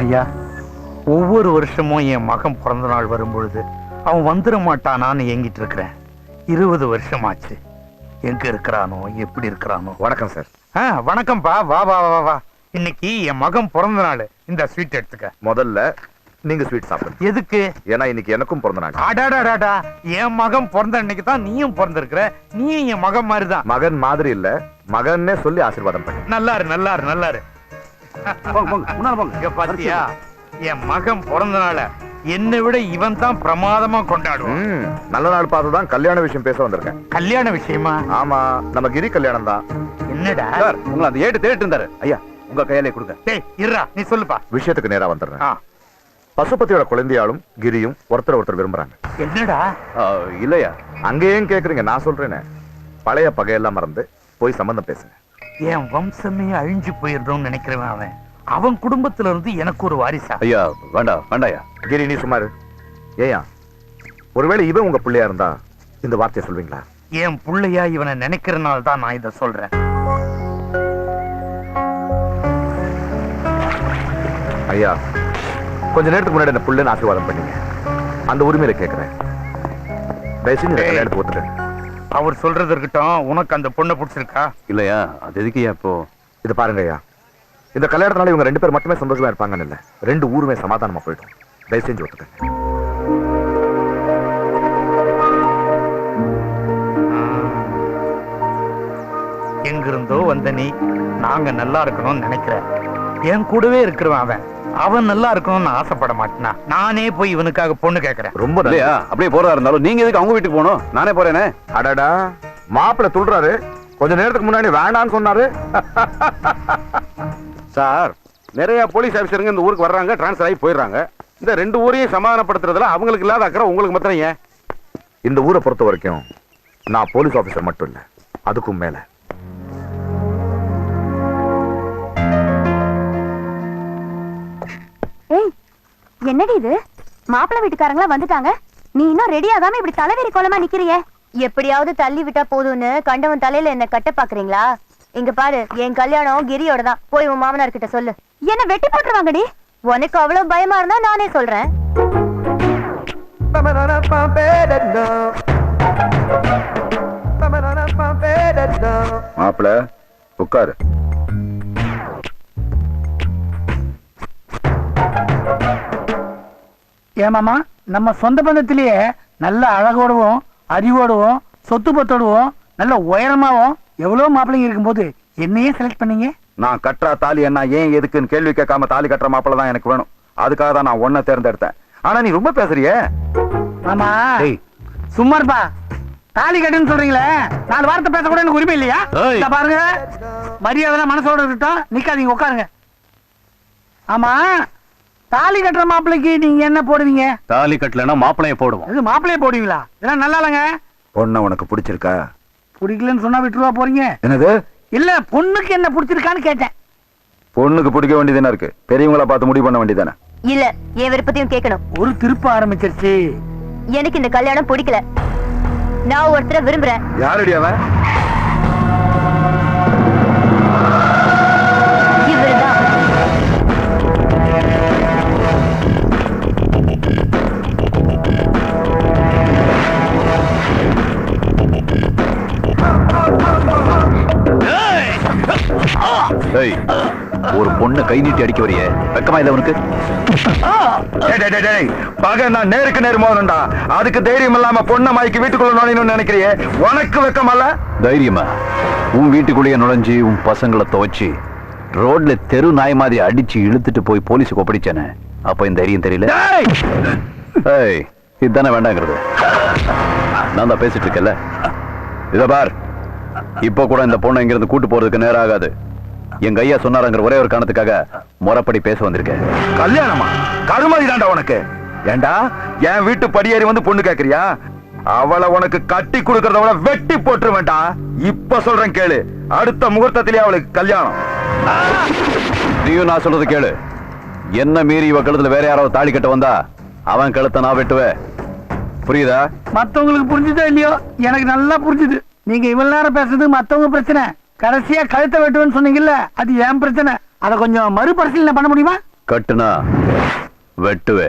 ஐயா, ஒவ்வொரு வருஷமும் என் மகன் பிறந்த நாள் வரும் பொழுது அவன் வந்துட மாட்டானான்னு ஏங்கிட்டு இருக்கிறேன். 20 வருஷமாச்சு. எங்க இருக்கிறானோ, எப்படி இருக்கிறானோ. வணக்கம் சார். வணக்கம்ப்பா. வா வா வா வா. இன்னைக்கு என் மகன் பிறந்த நாள். இந்த ஸ்வீட் எடுத்துக்க. முதல்ல நீங்க ஸ்வீட் சாப்பிடுங்க. எதுக்கு? ஏன்னா இன்னைக்கு எனக்கும் பிறந்த நாள். அடாடாடாடா, என் மகன் பிறந்த அன்னைக்கு தான் நீயும் பிறந்திருக்கிற. நீயும் என் மகன் மாதிரி தான். மகன் மாதிரி இல்ல, மகன்னே சொல்லி ஆசீர்வாதம் பண்ணு. நல்லாரு நல்லாரு நல்லாரு. பாத்தியா, என் மகன் பிறந்த நாள என்னை விட இவன் தான் பிரமாதமா கொண்டாடுவான். நல்ல நாள் பார்த்துதான் கல்யாண விஷயம் பேச வந்திருக்கேன். கல்யாண விஷயமா? ஆமா, நம்ம கிரி கல்யாணம் தான். என்னடா சார், உங்களை அந்த ஏட்டு தேடிட்டு இருந்தாரு. ஐயா, உங்க கையிலே கொடுங்க. டேய் இருடா, நீ சொல்லுப்பா. விஷயத்துக்கு நேரா வந்துடுறேன். பசுபதியோட குழந்தையாலும் கிரியும் ஒருத்தர் விரும்புறாங்க. என்னடா? இல்லையா? அங்கேயும் கேக்குறீங்க, நான் சொல்றேனே. பழைய பகையெல்லாம் மறந்து போய் சம்பந்தம் பேசுங்க. என் வம்சமே அழிஞ்சு போயிடணும்னு நினைக்கிறவன் அவன். அவன் குடும்பத்துல இருந்து எனக்கு ஒரு வாரிசா? ஐயா, வேண்டாம் வேண்டாயா. கிரி, நீ சுமாரு. ஏயா, ஒருவேளை இவன் உங்க பிள்ளையா இருந்தா இந்த வார்த்தையை சொல்வீங்களா? என் பிள்ளையா இவனை நினைக்கிறனால தான் நான் இதை சொல்றேன். ஐயா, கொஞ்ச நேரத்துக்கு முன்னாடி இந்த புள்ளன்னு ஆசீர்வாதம் பண்ணீங்க. அந்த உரிமையில கேட்கிறேன். கல்யாணத்துக்கு ஒத்துட்டேன். அவர் சொல்றது இருக்கட்டும், உனக்கு அந்த பொண்ணை பிடிச்சிருக்கா? இல்லையா, அது எதுக்கு இப்போ? இது பாருங்க ஐயா, இந்த கல்யாணத்தினால இவங்க 2 பேர் மட்டுமே சந்தோஷமா இருப்பாங்கன்னு இல்ல, 2 ஊருமே சமாதானமா போயிடும். தயவு செஞ்சு ஒத்துக்கங்க. எங்கிருந்தோ வந்த நீ நாங்க நல்லா இருக்கணும்னு நினைக்கிறேன். என் கூடவே இருக்கிறவன் அவன் நல்லா இருக்கணும்னு ஆசைப்பட மாட்டேனா? நானே போய் இவனுக்காக பொண்ணு கேட்கிறேன். ரொம்ப இல்லையா, அப்படியே போறதா இருந்தாலும் நீங்க எதுக்கு அவங்க வீட்டுக்கு போகணும்? நானே போறேனே. அடடா, மாப்பிள்ள துள்றாரு. கொஞ்ச நேரத்துக்கு முன்னாடி வேண்டான்னு சொன்னாரு. சார், நிறைய போலீஸ் ஆபீசருங்க இந்த ஊருக்கு வர்றாங்க, டிரான்ஸ்ஃபர் ஆகி போயிடுறாங்க. இந்த 2 ஊரையும் சமாதானப்படுத்துறதுல அவங்களுக்கு இல்லாத அக்கறை உங்களுக்கு மாத்திரம் ஏன்? இந்த ஊரை பொறுத்த வரைக்கும் நான் போலீஸ் ஆபீசர் மட்டும் இல்ல, அதுக்கும் மேல. என்னடி இது? மாப்பிள்ளை வீட்டுக்காரங்களா வந்துட்டாங்க, நீ இன்னும் ரெடி ஆகாம இப்படி தலைவெறி கோலமா நிக்கிறியே? எப்படியாவது தள்ளி விட்டா போதும்னு கண்டவன் தலையில என்ன கட்ட பாக்குறீங்களா? இங்க பாரு, என் கல்யாணம் கிரியோட தான். போய் உன் மாமனார் கிட்ட சொல்லு. என்ன வெட்டி போட்டுருவாங்கடி. உனக்கு அவ்வளவு பயமா இருந்தா நானே சொல்றேன். மாப்பிள்ள உட்காரு. ஏமாமா, நம்ம சொந்த பந்தத்திலேயே நல்ல அழகோடவும் அறிவோடவும் சொத்து பத்தோடவும் நல்ல உயரமாவும் எவ்வளவு மாப்பிள்ளைங்க இருக்கும்போது என்னையே செலக்ட் பண்ணீங்க? நான் கட்டுற தாலி என்ன ஏன் எதுக்குன்னு கேள்வி கேட்காம தாலி கட்டுற மாப்பிள்ள தான் எனக்கு வேணும். அதுக்காக தான் நான் ஒன்ன தேர்ந்தெடுத்தேன். ஆனா நீ ரொம்ப பேசுறியே. ஆமா, சும்மா இருப்பா. தாலி கட்டுன்னு சொல்றீங்களே, 4 வார்த்தை பேச கூட எனக்கு உரிமை இல்லையா? பாருங்க, மரியாதை மனசோட இருக்கட்டும், நிக்காதீங்க, உட்காருங்க. ஆமா, தாலி கட்டுற மாப்பிள்ளைக்கு நீங்க என்ன போடுவீங்க? தாலி கட்டலன்னா மாப்பிள்ளைய போடுவோம். இது மாப்பிள்ளைய போடுவீங்களா? இதெல்லாம் நல்லா இல்லங்க. பொண்ணு உனக்கு பிடிச்சிருக்கா? பிடிக்கலன்னு சொன்னா விட்டுருவா போறீங்க? என்னது? இல்ல, பொண்ணுக்கு என்ன பிடிச்சிருக்கான்னு கேட்டேன். பொண்ணுக்கு பிடிக்க வேண்டியதானே இருக்கு, பெரியவங்கள பார்த்து முடிவு பண்ண வேண்டியதானே? இல்ல, என் விருப்பத்தையும் கேட்கணும். ஒரு திருப்ப ஆரம்பிச்சிருச்சு. எனக்கு இந்த கல்யாணம் பிடிக்கல. நான் ஒருத்தரை விரும்புறேன். யாரடி அவன்? இவருதான். ஒரு பொண்ணு கை நீட்டி அடிக்க வரிய வெக்கமா இல்ல உனக்கு? பகை நான் நேருக்கு நேர் மோதண்டா. அதுக்கு தைரியம் இல்லாம பொண்ணை மாய்க்கு வீட்டுக்குள்ள நுழையணும்னு நினைக்கிறியே, உனக்கு வெக்கமல்ல? தைரியமா உன் வீட்டுக்குள்ளேயே நுழைஞ்சு உன் பசங்களை துவைச்சு ரோட்ல தெரு நாய் மாதிரி அடிச்சு இழுத்துட்டு போய் போலீஸுக்கு ஒப்படைச்சானே, அப்ப இந்த தைரியம் தெரியல? இதுதானே வேண்டாங்கிறது. நான் தான் பேசிட்டு இருக்கேன்ல. இத பார், இப்ப கூட இந்த பொண்ணை இங்கிருந்து கூட்டு போறதுக்கு நேரம் ஆகாது. எங்க ஐயா சொன்னாருங்கிற ஒரே ஒரு காரணத்துக்காக முறைப்படி பேச வந்திருக்கேன். கல்யாணமா? கருமாதி தாண்டா உனக்கு. ஏண்டா என் வீட்டு படியேறி வந்து பொண்ணு கேக்குறியா? அவளை உனக்கு கட்டி கொடுக்கறத விட வெட்டி போட்டு வேண்டாம். இப்ப சொல்றேன் கேளு, அடுத்த முகூர்த்தத்திலேயே அவளுக்கு கல்யாணம். நீயும் நான் சொல்றது கேளு. என்ன மீறி இவ கழுத்துல வேற யாராவது தாலி கட்ட வந்தா அவன் கழுத்தை நான் வெட்டுவேன். புரியுதா? மத்தவங்களுக்கு புரிஞ்சுதோ இல்லையோ, எனக்கு நல்லா புரிஞ்சுது. நீங்க இவ்வளவு நேரம் பேசுறது மத்தவங்க பிரச்சனை, கடைசியா கழுத்தை வெட்டுவேன்னு சொன்னீங்கல்ல, அது என் பிரச்சனை. அதை கொஞ்சம் மறுபரிசீலனை பண்ண முடியுமா? கட்டுனா வெட்டுவே